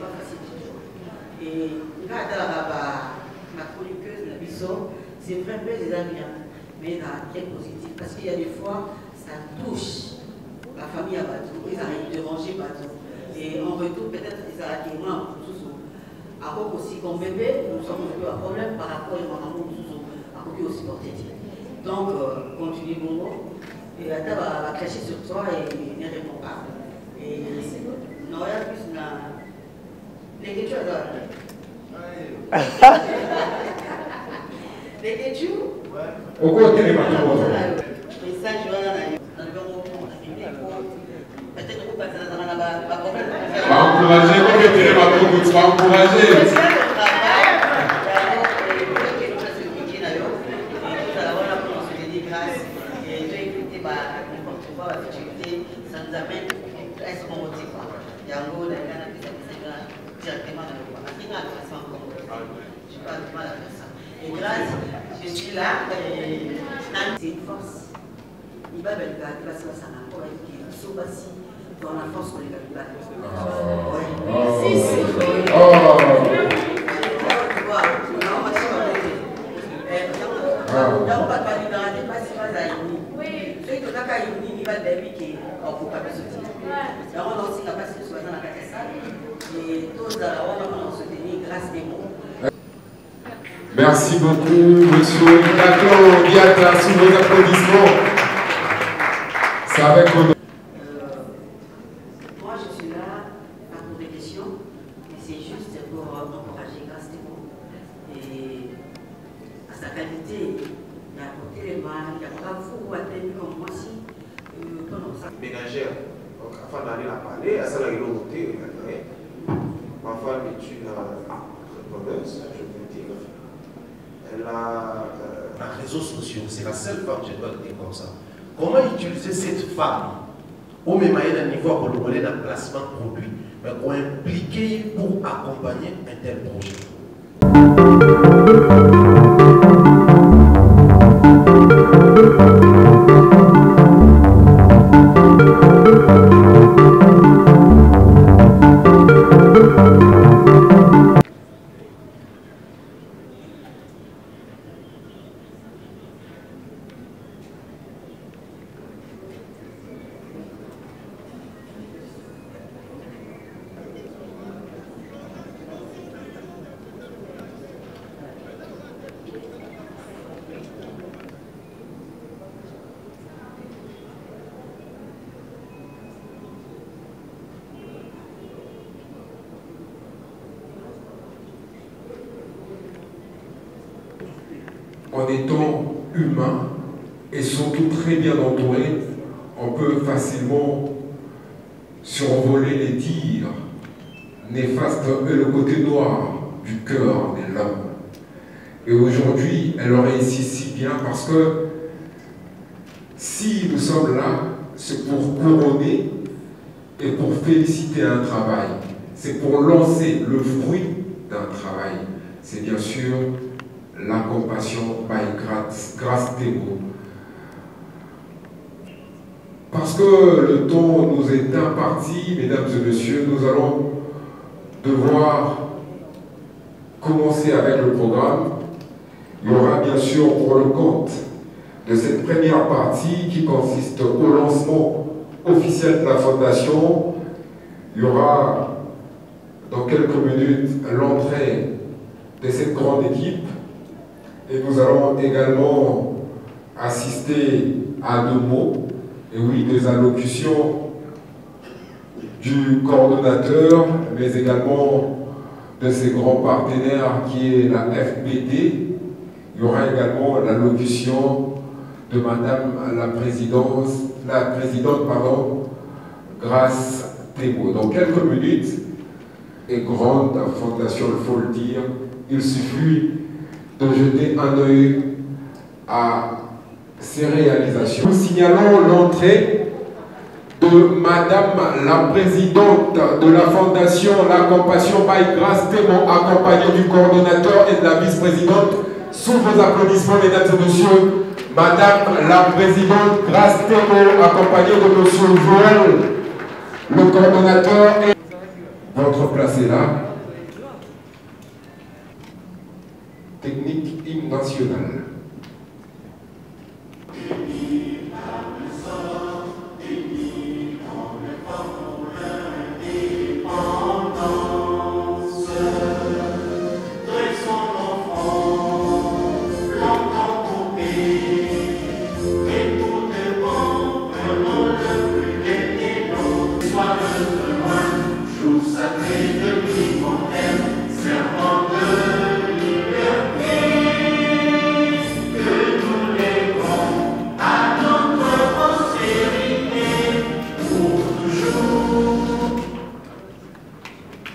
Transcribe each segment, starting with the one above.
pas facile du tout. Et regarde la chroniqueuse, la Bissot, c'est vraiment des amis, mais très positif. Parce qu'il y a des fois, ça touche la famille à Batou, ils arrivent de ranger Batou. Et en retour, peut-être ils arrêtent moi, à quoi aussi comme bébé, nous sommes un peu un problème par rapport à mon amour, à quoi aussi porté. Donc, continue mon mot. Et la table va cracher sur toi et ne répond pas. Et non, il y a plus les questions les questions. Au côté des matins. Ça, je vais dans le bureau. Peut-être que vous passez dans la problème. Encourager, vous va encourager. Ça nous amène à ce moment il y a un mot directement dans le je n'ai pas de mal à faire ça. Et grâce, je suis là, c'est une force. Il va bien passer ça encore qui est dans la force qu'on est là. Merci beaucoup, monsieur D'accord, Biata, sous vos applaudissements. C'est avec vous. Moi, je suis là, pas pour des questions, mais c'est juste pour encourager grâce et à sa qualité. Il a apporté les mains, il a pas vous atteindre comme moi si. Ménagère. Donc, afin d'aller la parler, à ça, la côté, ma femme est une entrepreneuse, je veux dire. Elle a les réseaux sociaux, c'est la seule femme que je dois dire comme ça. Comment utiliser cette femme au même niveau pour le volet d'un placement de produit, mais pour impliquer pour accompagner un tel projet? En étant humain et surtout très bien entouré, on peut facilement survoler les tirs néfastes et le côté noir du cœur de l'homme. Et aujourd'hui, elle réussit si bien parce que si nous sommes là, c'est pour couronner et pour féliciter un travail. C'est pour lancer le fruit d'un travail. C'est bien sûr la compassion by Grâce Thémo. Parce que le temps nous est imparti, mesdames et messieurs, nous allons devoir commencer avec le programme. Il y aura bien sûr pour le compte de cette première partie qui consiste au lancement officiel de la fondation. Il y aura dans quelques minutes l'entrée de cette grande équipe. Et nous allons également assister à 2 mots, et oui, des allocutions du coordonnateur, mais également de ses grands partenaires qui est la FPT. Il y aura également l'allocution de Madame la présidente, Grâce Thémo. Dans quelques minutes, et grande fondation, il faut le dire, il suffit de jeter un œil à ces réalisations. Nous signalons l'entrée de Madame la présidente de la fondation La Compassion by Grâce Thémo, accompagnée du coordonnateur et de la vice-présidente. Sous vos applaudissements, mesdames et messieurs, Madame la présidente Grâce Thémo, accompagnée de monsieur Joël, le coordonnateur. Et Votre place est là. Technique hymne national.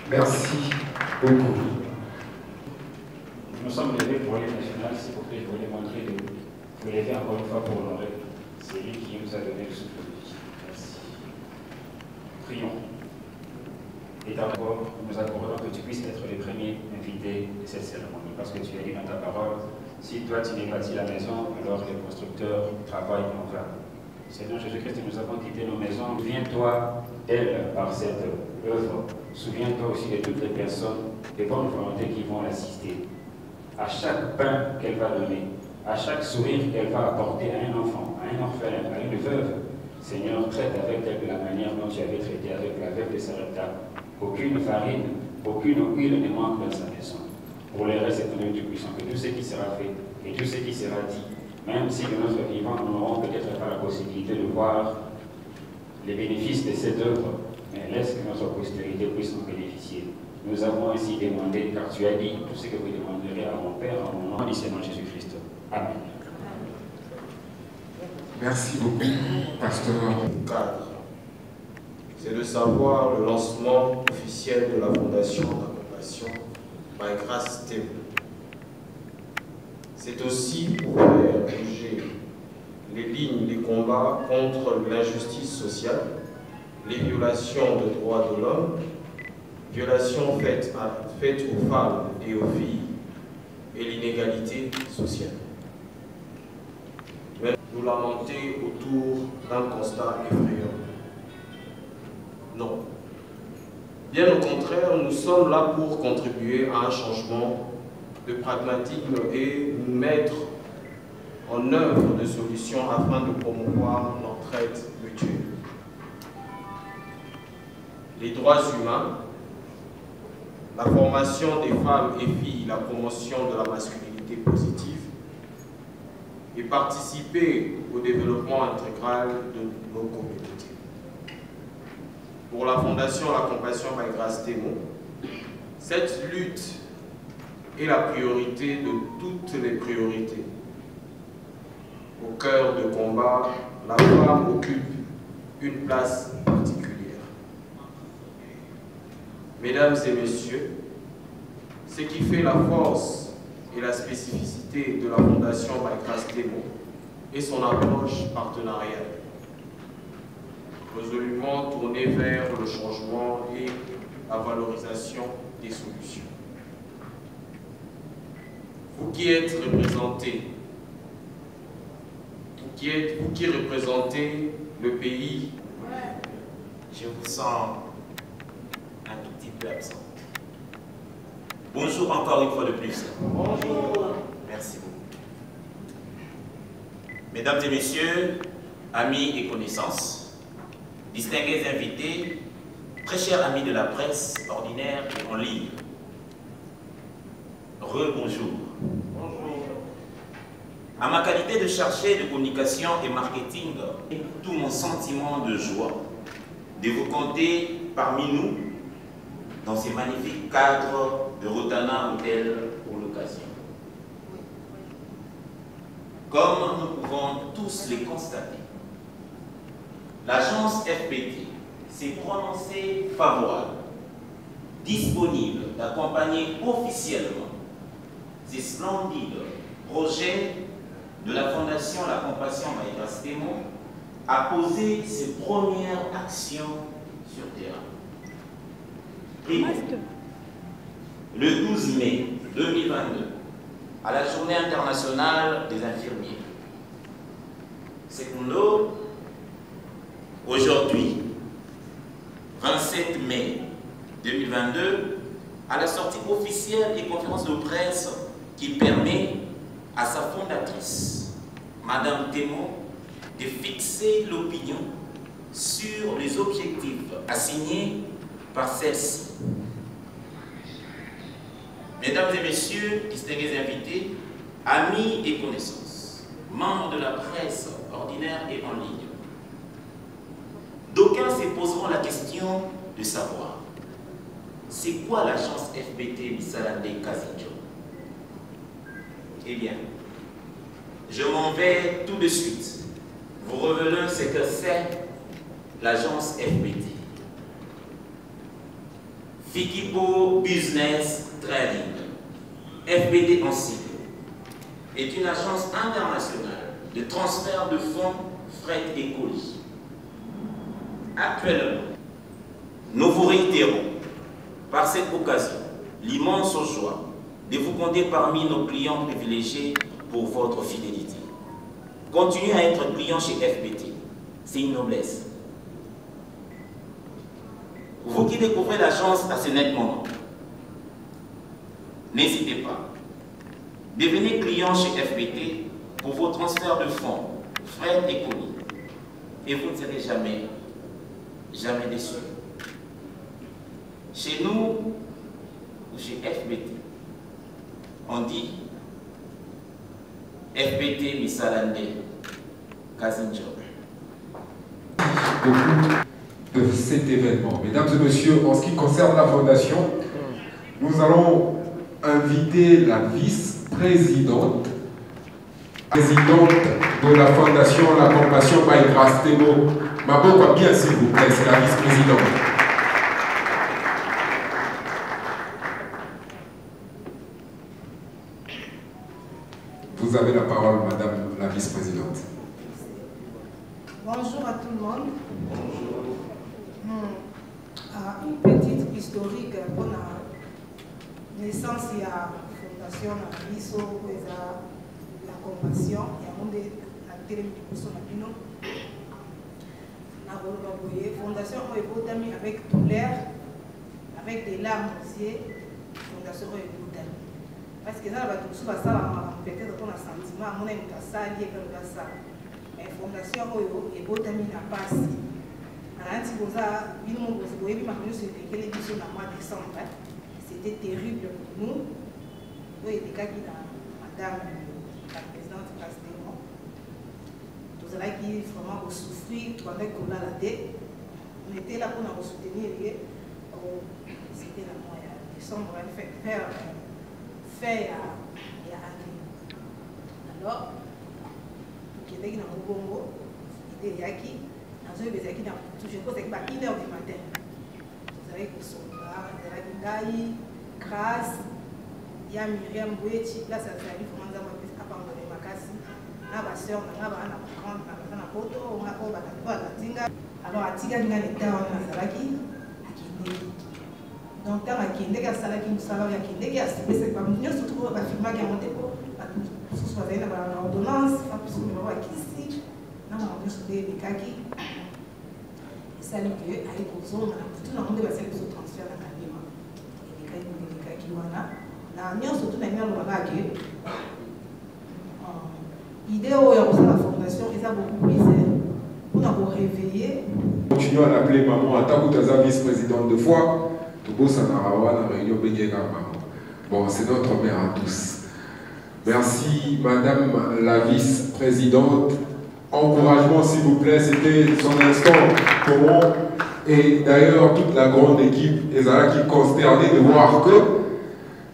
Merci beaucoup. Nous sommes levés pour l'hymne national, c'est pour que je voulais montrer de vous lever encore une fois pour honorer celui qui nous a donné le souffle de vie. Merci. Prions. Et d'abord, nous accordons que tu puisses être le premier invité de cette cérémonie, parce que tu as dit dans ta parole, si toi tu n'es bâti la maison, alors les constructeurs travaillent en vain. Seigneur Jésus-Christ, nous avons quitté nos maisons. Souviens-toi d'elle par cette œuvre. Souviens-toi aussi de toutes les personnes de bonne volonté qui vont l'assister. À chaque pain qu'elle va donner, à chaque sourire qu'elle va apporter à un enfant, à un orphelin, à une veuve, Seigneur, traite avec elle de la manière dont tu avais traité avec la veuve de Sarepta. Aucune farine, aucune huile ne manque dans sa maison. Pour le reste, c'est ton Dieu puissant, que tout ce qui sera fait et tout ce qui sera dit, même si de notre vivant, nous n'aurons peut-être pas la possibilité de voir les bénéfices de cette œuvre, mais laisse que notre postérité puisse en bénéficier. Nous avons ainsi demandé, car tu as dit tout ce que vous demanderez à mon Père, en mon nom, du Seigneur Jésus-Christ. Amen. Merci beaucoup, pasteur. Cadre. C'est de savoir le lancement officiel de la Fondation de la Compassion by Grâce Témoin. C'est aussi pour faire bouger les lignes des combats contre l'injustice sociale, les violations de droits de l'homme, violations faites aux femmes et aux filles, et l'inégalité sociale. Nous lamenter autour d'un constat effrayant. Non. Bien au contraire, nous sommes là pour contribuer à un changement de pragmatisme et nous mettre en œuvre des solutions afin de promouvoir l'entraide mutuelle. Les droits humains, la formation des femmes et filles, la promotion de la masculinité positive et participer au développement intégral de nos communautés. Pour la Fondation La Compassion by Grâce Témoin, cette lutte est la priorité de toutes les priorités. Au cœur de combat, la femme occupe une place particulière. Mesdames et messieurs, ce qui fait la force et la spécificité de la Fondation by Grâce Témoin est son approche partenariale, résolument tournée vers le changement et la valorisation des solutions. Vous qui êtes représentés, vous qui représentez le pays, je vous sens un tout petit peu absente. Bonjour encore une fois de plus. Bonjour. Merci beaucoup. Mesdames et messieurs, amis et connaissances, distingués invités, très chers amis de la presse ordinaire et en ligne, rebonjour. Bonjour. À ma qualité de chargé de communication et marketing, tout mon sentiment de joie de vous compter parmi nous dans ces magnifiques cadres de Rotana Hotel pour l'occasion. Comme nous pouvons tous les constater, l'agence FPT s'est prononcée favorable, disponible d'accompagner officiellement ces splendides projets de la Fondation La Compassion by Grâce Témoin à poser ses premières actions sur terrain. Et le 12 mai 2022, à la Journée internationale des infirmiers. Secondo, aujourd'hui, 27 mai 2022, à la sortie officielle des conférences de presse qui permet à sa fondatrice, Madame Témo, de fixer l'opinion sur les objectifs assignés par celle-ci. Mesdames et messieurs, distingués invités, amis et connaissances, membres de la presse ordinaire et en ligne, d'aucuns se poseront la question de savoir c'est quoi l'agence FBT Missalande Kazinjo? Eh bien, je m'en vais tout de suite vous révéler ce que c'est l'agence FBT. Fikipo Business Trading, FBT en sigle, est une agence internationale de transfert de fonds fret et colis. Actuellement, nous vous réitérons par cette occasion l'immense joie de vous compter parmi nos clients privilégiés pour votre fidélité. Continuez à être client chez FBT, c'est une noblesse. Vous qui découvrez l'agence à ce net moment, n'hésitez pas. Devenez client chez FBT pour vos transferts de fonds, frais et commis. Et vous ne serez jamais déçus. Chez nous, ou chez FBT, on dit FBT Missalande Kazinjo. De cet événement. Mesdames et messieurs, en ce qui concerne la fondation, nous allons inviter la vice-présidente de la fondation La Compassion by Grace Témo. Maboko, bien s'il vous plaît, c'est la vice-présidente. Vous avez la parole, madame la vice-présidente. Bonjour à tout le monde. Bonjour. Une petite historique pour la naissance de la fondation Biso pour la compassion et à monde la télévision la fondation est avec douleur, avec des larmes aussi. Fondation est parce que ça va tout peut-être qu'on a sentiment, on a une cassade, mais fondation est botami na passe. C'était terrible pour nous. Nous étions madame la présidente Castémon. Tout cela qui vraiment souffrir pendant qu'on a la dette. On était là pour nous soutenir. C'était la mois de décembre, faire alors, qui était dans le Congo, il était Yaki. Je pense que c'est 1h du matin. Vous savez que sont là, il y a Grâce, il y a Myriam Bouechi, là ça fait comment ça va abandonner ma casse. Là, ma soeur, on a prendre la photo, on a la alors, à Tiga, il y a l'état en Nazaraki, donc, dans la Kinde, il y a Salaki, il y a c'est pas mieux, surtout la firma qui a monté pour soit l'ordonnance, parce que nous avons ici, nous avons des kaki. Ça veut dire que avec tout le monde va faire des transferts dans la vie. Les cas qui ont là, nous surtout dans le que l'idée où la fondation est beaucoup plus pour nous réveiller. Continuons à l'appeler maman. En tant que vice-présidente de foi, tout ça n'a réunion maman. Bon, c'est notre mère à tous. Merci, madame la vice-présidente. Encouragement, s'il vous plaît, c'était son instant commun. Et d'ailleurs, toute la grande équipe Ezala qui est consternée de voir que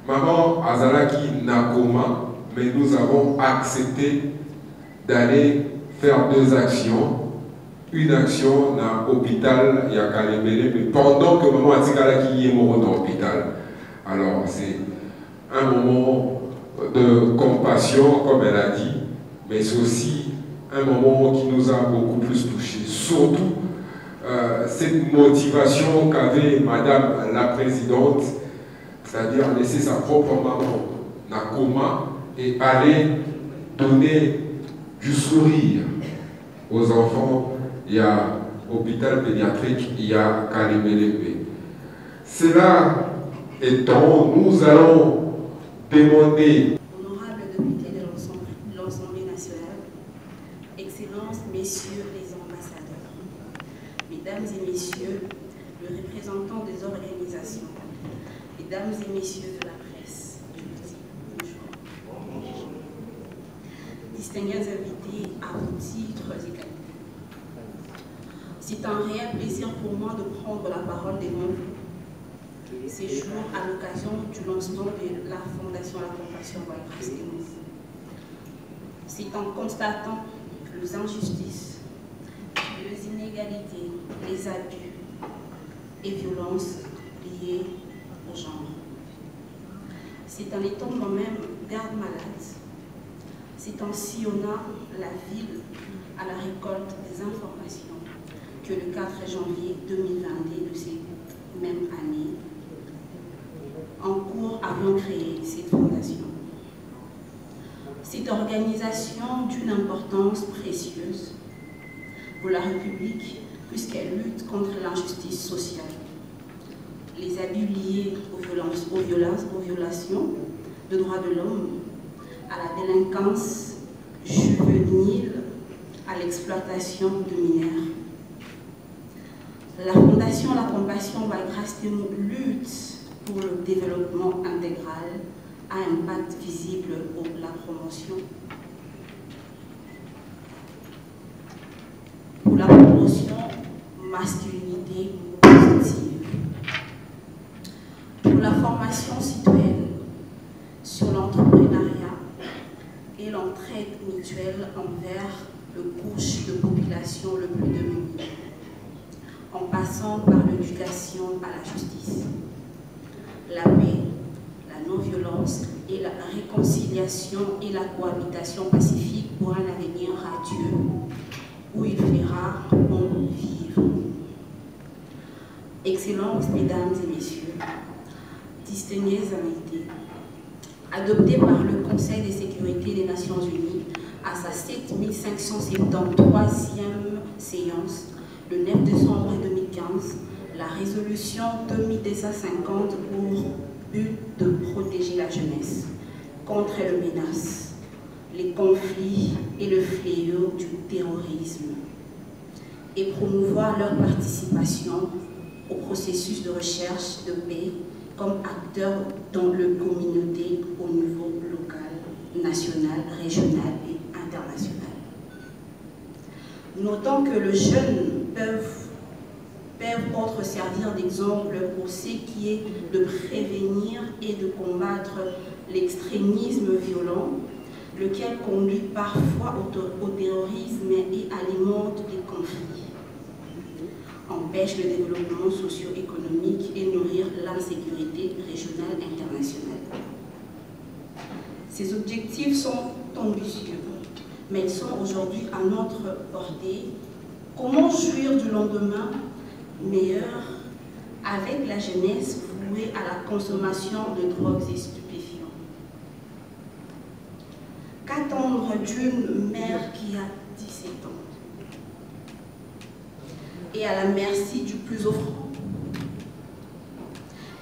maman Azalaki Nakoma, mais nous avons accepté d'aller faire 2 actions. Une action dans l'hôpital Yakalemele, mais pendant que maman Azalaki est morte dans l'hôpital. Alors, c'est un moment de compassion, comme elle a dit, mais c'est aussi un moment qui nous a beaucoup plus touchés. Surtout, cette motivation qu'avait madame la présidente, c'est-à-dire laisser sa propre maman dans le coma et aller donner du sourire aux enfants. Il y a hôpital pédiatrique, il y a Kalemele. Cela étant, nous allons demander. Honorables députés de l'Assemblée nationale, Excellences, Messieurs les ambassadeurs, Mesdames et Messieurs, le représentant des organisations, Mesdames et Messieurs de la presse, bonjour. Distingués invités à vos titres et qualités. C'est un réel plaisir pour moi de prendre la parole devant vous ces jours à l'occasion du lancement de la Fondation La Compassion White House. C'est en constatant les injustices, les inégalités, les abus et violences liées au genre. C'est en étant moi-même garde-malade, c'est en sillonnant la ville à la récolte des informations que le 4 janvier 2022 de cette même année, en cours avions créé cette fondation. Cette organisation d'une importance précieuse pour la République puisqu'elle lutte contre l'injustice sociale, les abus liés aux violations de droits de l'homme, à la délinquance juvénile, à l'exploitation de mineurs. La Fondation La Compassion White House lutte pour le développement intégral à impact visible pour la promotion. Pour la promotion masculinité positive. Pour la formation citoyenne sur l'entrepreneuriat et l'entraide mutuelle envers le couche de population le plus démunie, en passant par l'éducation à la justice, la paix, la non-violence et la réconciliation et la cohabitation pacifique pour un avenir radieux où il fera bon vivre. Excellences, Mesdames et Messieurs, distingués invités, adopté par le Conseil de sécurité des Nations Unies à sa 7573e séance, le 9 décembre 2015, la résolution 2250 pour but de protéger la jeunesse contre les menaces, les conflits et le fléau du terrorisme et promouvoir leur participation au processus de recherche de paix comme acteurs dans la communauté au niveau local, national, régional et international. Notons que les jeunes peuvent autres servir d'exemple pour ce qui est de prévenir et de combattre l'extrémisme violent, lequel conduit parfois au terrorisme et alimente les conflits, empêche le développement socio-économique et nourrir l'insécurité régionale et internationale. Ces objectifs sont ambitieux, mais ils sont aujourd'hui à notre portée. Comment jouir du lendemain meilleur avec la jeunesse vouée à la consommation de drogues et stupéfiants? Qu'attendre d'une mère qui a 17 ans et à la merci du plus offrant?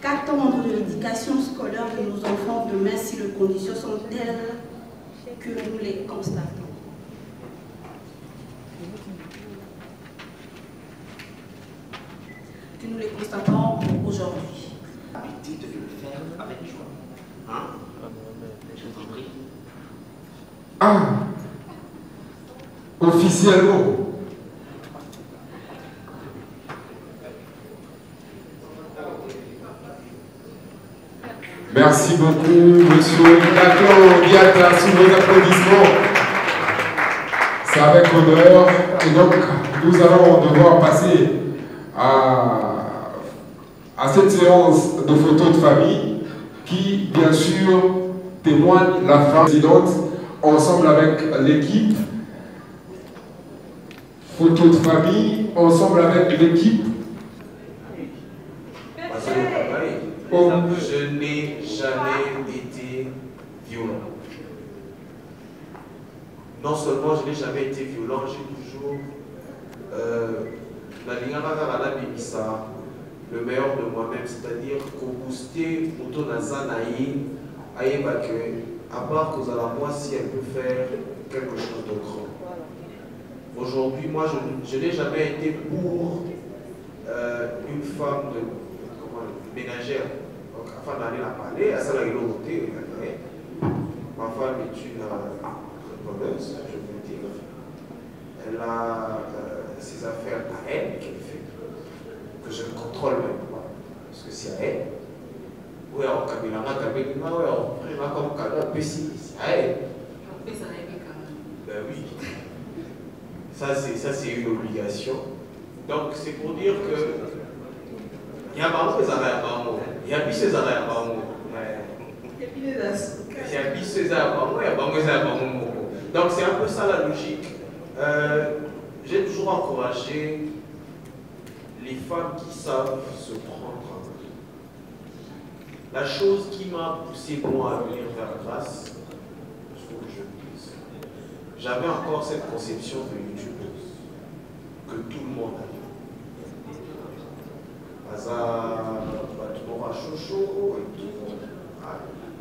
Qu'attendre de l'éducation scolaire de nos enfants demain si les conditions sont telles que nous les constatons? Que nous les constatons aujourd'hui. L'habitude de le faire avec joie. Hein? Je vous en prie. Ah, officiellement. Merci beaucoup, monsieur Nathan Diata, sous vos applaudissements. C'est avec honneur. Et donc, nous allons devoir passer à cette séance de photos de famille qui, bien sûr, témoigne la femme présidente ensemble avec l'équipe. Photos de famille ensemble avec l'équipe. Je n'ai jamais été violent. Non seulement je n'ai jamais été violent, j'ai toujours la ligne à la bimisa, le meilleur de moi-même, c'est-à-dire qu'on boostait Moto Nazanaï, à part que moi, si elle peut faire quelque chose de grand. Aujourd'hui, moi, je n'ai jamais été pour une femme ménagère. Donc, afin d'aller la parler, à ça, la côté, ma femme est une entrepreneuse, je veux dire. Elle a ses affaires à elle qu'elle fait, que je ne contrôle même pas. Parce que c'est à elle. Oui, on comme cadeau, c'est à elle. Ben oui. Ça, c'est une obligation. Donc, c'est pour dire que il y a pas ces arrêts à moi. Il y a plus ces arrêts à moi. Il y a plus ces arrêts à moi. Il y a pas ces arrêts à moi. Donc, c'est un peu ça la logique. J'ai toujours encouragé les femmes qui savent se prendre en main. La chose qui m'a poussé moi à venir vers Grâce, il faut que je le dise, j'avais encore cette conception de youtubeuse que tout le monde avait.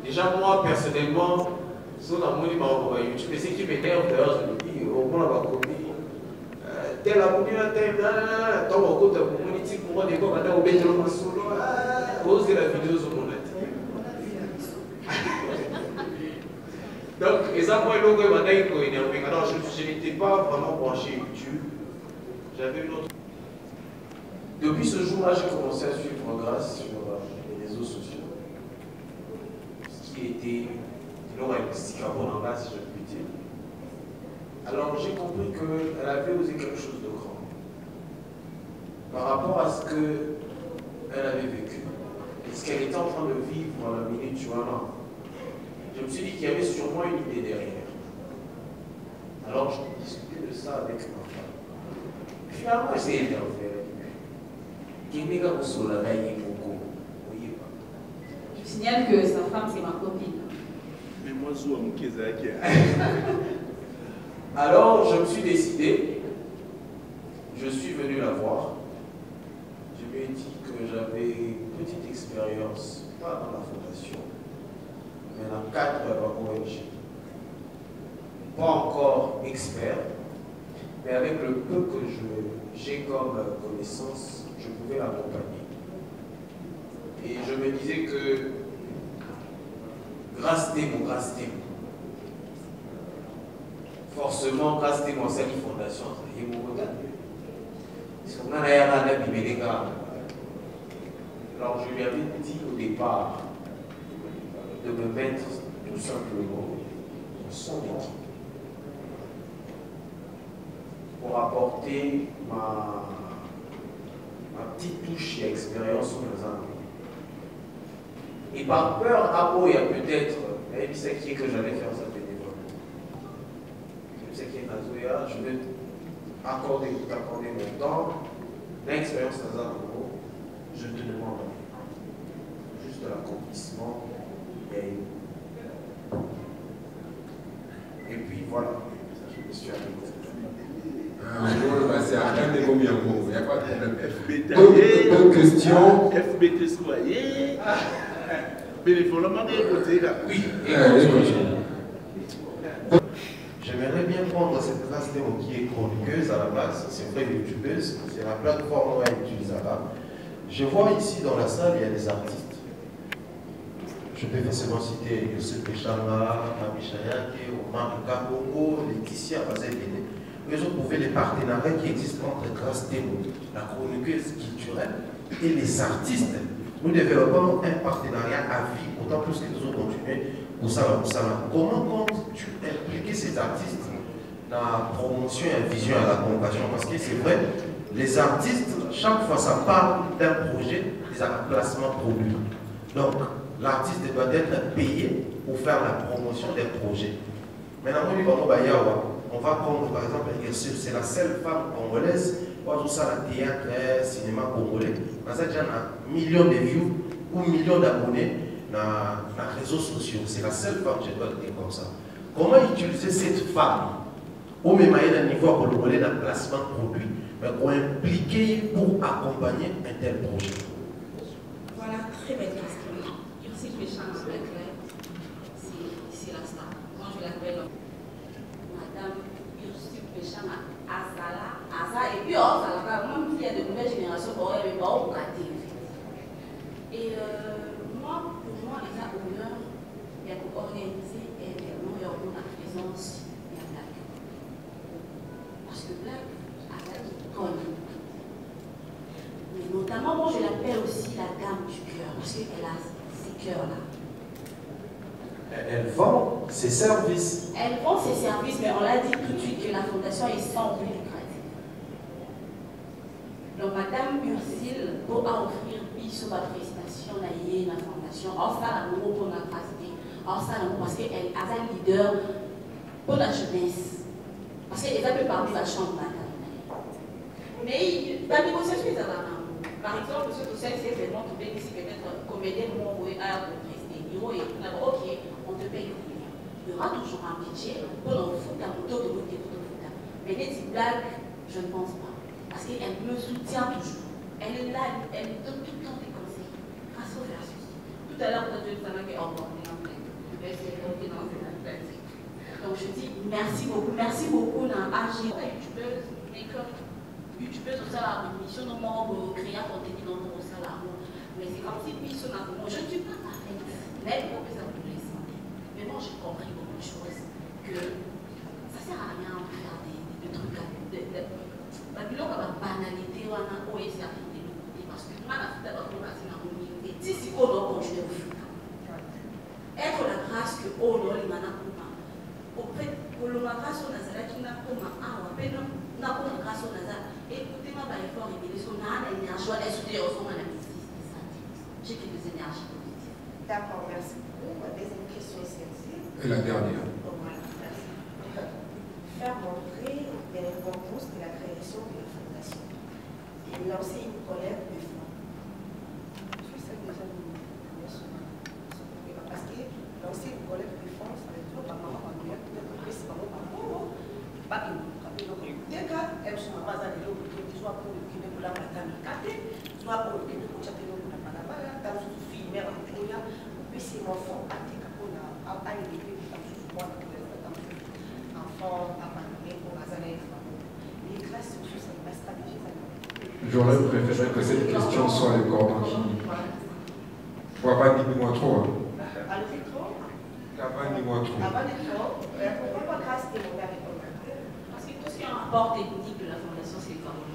Déjà moi personnellement, sur la YouTube, c'est qui m'énerve d'ailleurs, je me dis, au moins la copie. Tel abonné, tel, tant au côté politique, pour moi, des fois, maintenant, au béton, osez la vidéo sur mon net. Donc, et ça, moi, alors, je n'étais pas vraiment branché YouTube. J'avais une autre. Depuis ce jour-là, j'ai commencé à suivre Grâce sur les réseaux sociaux. Ce qui était, disons, un psychabonanga, si je puis dire. Alors, j'ai compris qu'elle avait osé quelque chose de grand. Par rapport à ce qu'elle avait vécu, et ce qu'elle était en train de vivre à la minute Joanna. Je me suis dit qu'il y avait sûrement une idée derrière. Alors, je discutais de ça avec ma femme. Finalement, j'ai énervé. Je signale que sa femme, c'est ma copine. Mais moi, je suis Alors, je me suis décidé, je suis venu la voir. Je lui ai dit que j'avais une petite expérience, pas dans la fondation, mais dans le cadre de la ONG. Pas encore expert, mais avec le peu que j'ai comme connaissance, je pouvais l'accompagner. Et je me disais que grâce Témo, forcément, grâce Témo, c'est une fondation, c'est une fondation. Alors je lui avais dit au départ de me mettre tout simplement en son équipe pour apporter ma petite touche et expérience sur les amis. Et par peur, il y a peut-être, il sait qui est que j'allais faire ça bénévolement. Je sais qui est Nazoya, je vais accorder mon temps, l'expérience Nazaro, je te demande juste de l'accomplissement et puis voilà, je me suis arrivé. C'est à rien de combien de mots, il n'y a pas de problème. D'autres questions? FBT soyez. Bénévolement des côtés là. Oui, j'aimerais bien prendre cette classe Témo qui est chroniqueuse à la base, c'est vrai youtubeuse, c'est la plateforme web utilisable. Je vois ici dans la salle, il y a des artistes. Je peux facilement citer Youssef Péchanga, Mami Chayake, Omar Kabongo, Laetitia Bazébélé. Mais vous pouvez les partenariats qui existent entre Grâce Témo, la chroniqueuse culturelle et les artistes. Nous développons un partenariat à vie, autant plus que nous allons continuer pour ça. Comment comptes-tu impliquer ces artistes dans la promotion et la vision à la convocation? Parce que c'est vrai, les artistes, chaque fois ça parle d'un projet, des placements produits. Donc, l'artiste doit être payé pour faire la promotion des projets. Maintenant, on va prendre par exemple, c'est la seule femme congolaise pour tout ça, le théâtre, cinéma congolais. On a déjà millions de views ou millions d'abonnés dans les réseaux sociaux. C'est la seule femme, je dois le dire comme ça. Comment utiliser cette femme au même niveau congolais dans le placement de produits, mais pour impliquer pour accompagner un tel projet? très belle question. Ursule Péchin, c'est la star. Moi, je l'appelle Madame Ursule Péchin Azala. Et puis, même s'il y a de nouvelles générations, on va pas rater. Et moi, pour moi, les honneurs, il y a pour organiser également la présence de la blague. Parce que blague, Azala, conne. Mais notamment, moi, je l'appelle aussi la dame du cœur, parce qu'elle a ces cœurs-là. Elle vend ses services. Elle vend ses services, mais on l'a dit tout de suite que la fondation est sans but lucratif. Donc, Madame Ursule, pour offrir sur ma prestation, la fondation, en ça, l'amour pour la capacité, en ça, l'amour, parce qu'elle a un leader pour la jeunesse. Parce qu'elle a pu parler de la chambre. Mais la négociation est à la main. Par exemple, ce dossier, c'est vraiment de payer ici peut-être comédien moins ou à prester. Ok, on te paye combien. Il y aura toujours un budget pour le foot, un moto de côté pour le foot. Mais les petites blagues, je ne pense pas. Parce qu'elle me soutient toujours. Elle est là, elle me donne tout le temps des conseils. Grâce au versus. Tout à l'heure, on a dit que ça m'a fait encore une blague. Je vais essayer de rentrer dans cette blague. Donc je dis merci beaucoup dans AG. YouTubeuse, make-up. YouTubeuse au salaire, mission de mon créa contenu dans mon salaire. Mais c'est comme si mission à moi. Je ne suis pas parfaite. Même pour que ça vous laisse. Mais moi j'ai compris beaucoup de choses. Que ça ne sert à rien de faire des trucs à la bilan va banalité ou un OS à faire des côtés parce que moi la fête d'abord on va se la communauté si on doit continuer au foot être la grâce que on doit les mana kuma au fait pour le grâce on a ça qui n'a kuma ah on peine n'a pas la grâce on a ça écoutez ma belle fort et les son a une énergie à étudier au fond à la musique j'ai quelques énergies positives. D'accord, merci beaucoup. Ma deuxième question est celle-ci. Et la dernière. Faire montrer l'importance de la création de la fondation et lancer une colère de fonds. Je sais déjà parce que lancer une colère de fonds, ça veut dire que maman va venir peut-être que c'est maman pas que nous. Dès qu'elle se met à l'eau, soit pour le Québec pour la matin, soit pour le Québec pour château pour la Panama, dans une fille mère en Julia, puis c'est mon fond à tes capons à l'élever dans ce point de enfant abandonné pour Azalea. Les classes sociales, c'est ma stratégie. J'aurais préféré que cette question soit le corps qui. Faut pas dire moi trop. Allez trop. Pas dire moi trop. Avant de trop, pourquoi pas grâce et mon père est comme ça? Parce que tout ce qui est un rapport technique de la fondation, c'est le corps.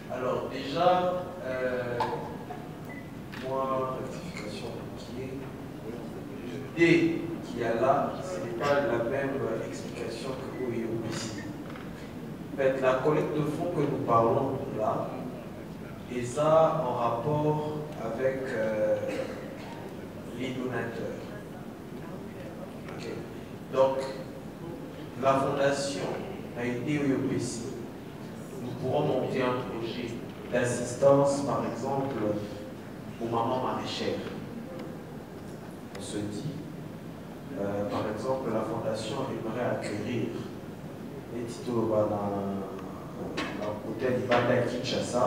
Alors déjà, moi, rectification qui est l'idée qu'il y a là, ce n'est pas la même explication que OEOPC. En fait, la collecte de fonds que nous parlons là, et ça en rapport avec les donateurs. Okay. Donc, la fondation a été OEOPC. Nous pourrons monter un projet d'assistance, par exemple, aux mamans maraîchères. On se dit, par exemple, la fondation aimerait accueillir les titres dans l'hôtel Ibanda Kinshasa,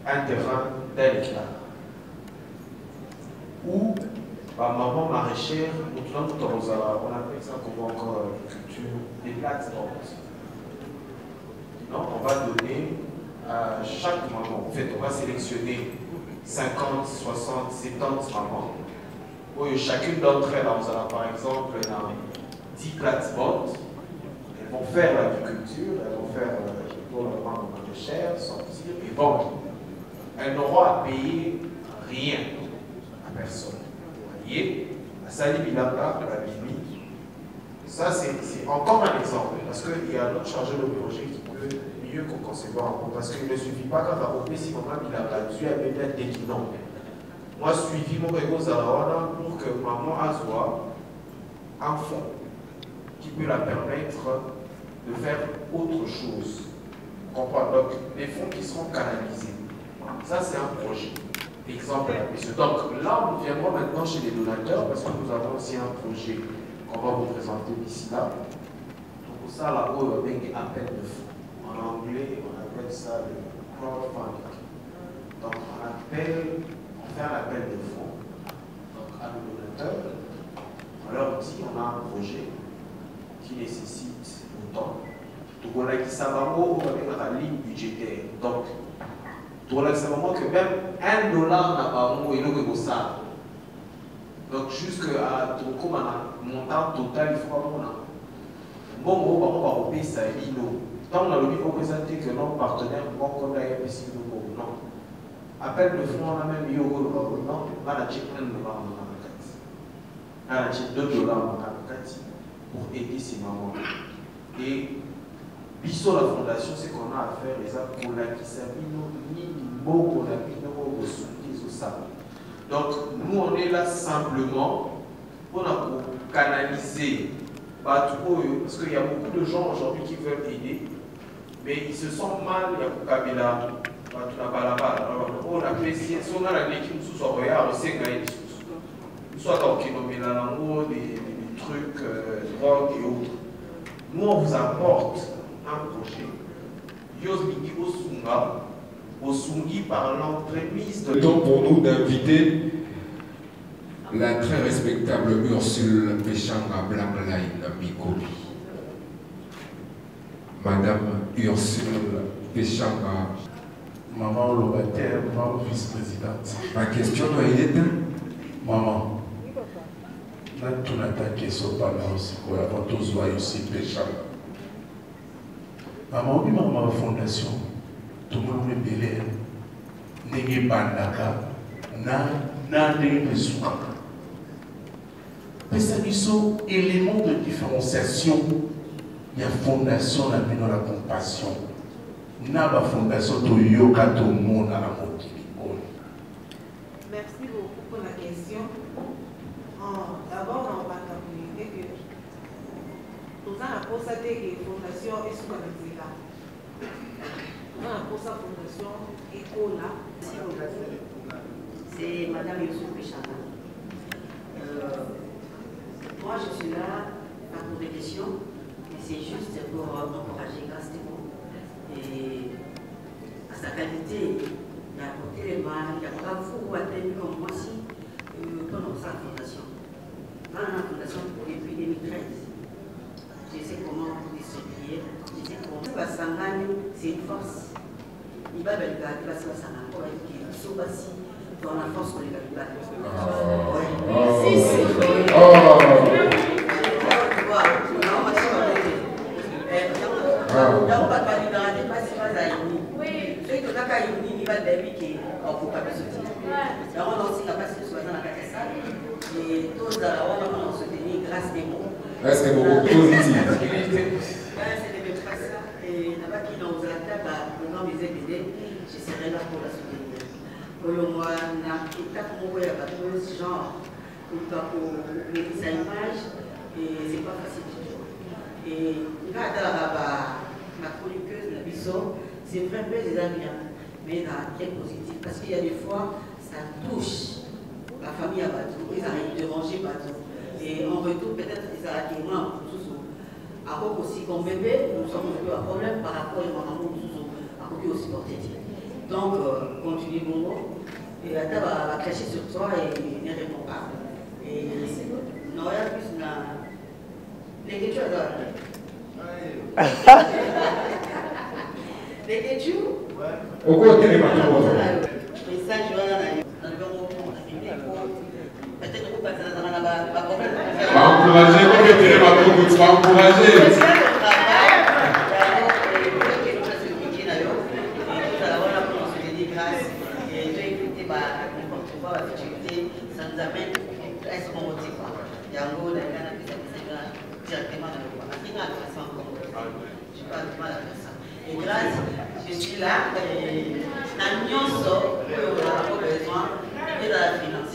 un terrain d'un hectare. Ou, par maman maraîchère, on appelle ça comment encore l'agriculture, des plates-bandes. Non, on va donner à chaque maman, en fait, on va sélectionner 50, 60, 70 mamans. Où chacune d'entre elles, par exemple, dans 10 plates-bandes, elles vont faire l'agriculture, elles vont faire pour le vendre maraîchère, sortir et vendre. Elles n'auront à payer rien à personne. Vous voyez, à Sali Bilanga, à la Bibi, ça c'est encore un exemple, parce qu'il y a un autre chargé de projet qui peut mieux concevoir, parce qu'il ne suffit pas quand la OP, si maman Bilanga, tu as peut-être des guidons. Moi, suivi mon régo Zarawana pour que maman Azwa un fonds qui peut la permettre de faire autre chose. Comprends? Donc, des fonds qui seront canalisés. Ça, c'est un projet. Exemple à monsieur. Donc, là, nous viendrons maintenant chez les donateurs parce que nous avons aussi un projet qu'on va vous présenter d'ici là. Donc, ça, là-haut, on a appel de fonds. En anglais, on appelle ça le crowdfunding. Donc on fait un appel de fonds donc, à nos donateurs. On leur dit on a un projet qui nécessite autant. Donc on a qui s'avango on a une ligne budgétaire. Donc on a que même $1 n'a pas un et nous ça. Donc jusqu'à comme un montant total il faut avoir bon on va payer ça lino. Tant on a le niveau présenté que nos partenaires bon qu'on a ici non. Appel de fonds on a même eu au non on a acheté $1 on a acheté $2 pour aider ces mamans. Et Bisso la fondation, c'est qu'on a à faire les actes pour la qui donc nous on est là simplement pour canaliser parce qu'il y a beaucoup de gens aujourd'hui qui veulent aider mais ils se sentent mal, il y a Kabila, on a fait si on a la l'équipe sous son regard, on sait qu'il y a des sous soit dans des trucs, drogue et autres. Nous on vous apporte un projet. Yosbiki Osunga, Osungi par l'entremise de. Le temps pour nous d'inviter la très respectable Ursule Péchanga Blackline Mikobi. Madame Ursule Péchanga. Maman Lobataire, maman vice-présidente. Ma question est éteinte. Maman. Tout attaqué sur le aussi, pour avoir tous les aussi Péchanga. Maman, oui, maman, fondation, tout le monde est belé, n'est pas bandaka, n'a pas souka. Mais ça, ils sont éléments de différenciation. Il y a fondation, dans la compassion. Il y a la fondation de yoga, tout le monde à la moitié. Merci beaucoup pour la question. D'abord, on va communiquer que nous avons constaté que la fondation est sous la Médica. Nous avons constaté la fondation Ecola. C'est Madame Youssouf Péchanga. Moi, je suis là pas pour des questions, mais c'est juste pour encourager grâce des mots. Et à sa qualité, il a apporté les mains, il a pas vous atteindre comme moi si pendant sa fondation. Dans la fondation depuis 2013, je sais comment vous distribuer, je sais comment. C'est une force. Il va le garder parce que ça n'a pas été sauvasi dans la force qu'on les garde. Est-ce que vous positif? Je serai là pour la soutenir. Pour le mois, on a un genre pour mettre sa image et c'est pas facile du tout. Et ma chroniqueuse, la Bisso, c'est vraiment des amis, mais dans très positif parce qu'il y a des fois, ça touche la famille à Batou, ils arrivent de ranger Batou. Et en retour, peut-être ils arrivent des membres, à quoi aussi comme bébé, nous sommes un peu un problème par rapport à mon à quoi aussi porté. Donc, continue mon mot. Et la table va cracher sur toi et ne répond pas. Et non, il y a plus les questions. Les questions. Au côté des bateaux. Et ça, je vais peut-être que vous passez dans la problème. Encourager, vous mettez les bateaux, vous serez encouragé. Et grâce, je suis là, à Nyonso, où on a besoin, et dans la finance,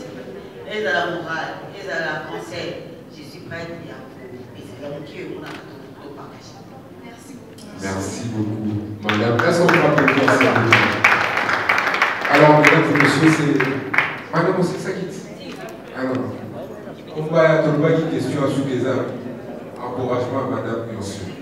et dans la morale, et dans la conseil. Je suis prête et c'est donc Dieu qui m'a tout partagé. Merci beaucoup. Merci beaucoup. Madame, est-ce qu'on peut applaudir ça? Alors, mesdames et messieurs, c'est. Madame aussi, ça quitte. Alors, on va te poser une question à Soukeza. Encouragement à Madame Ursule.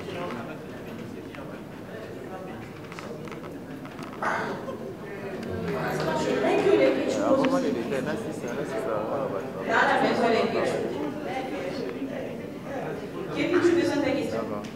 là-bas.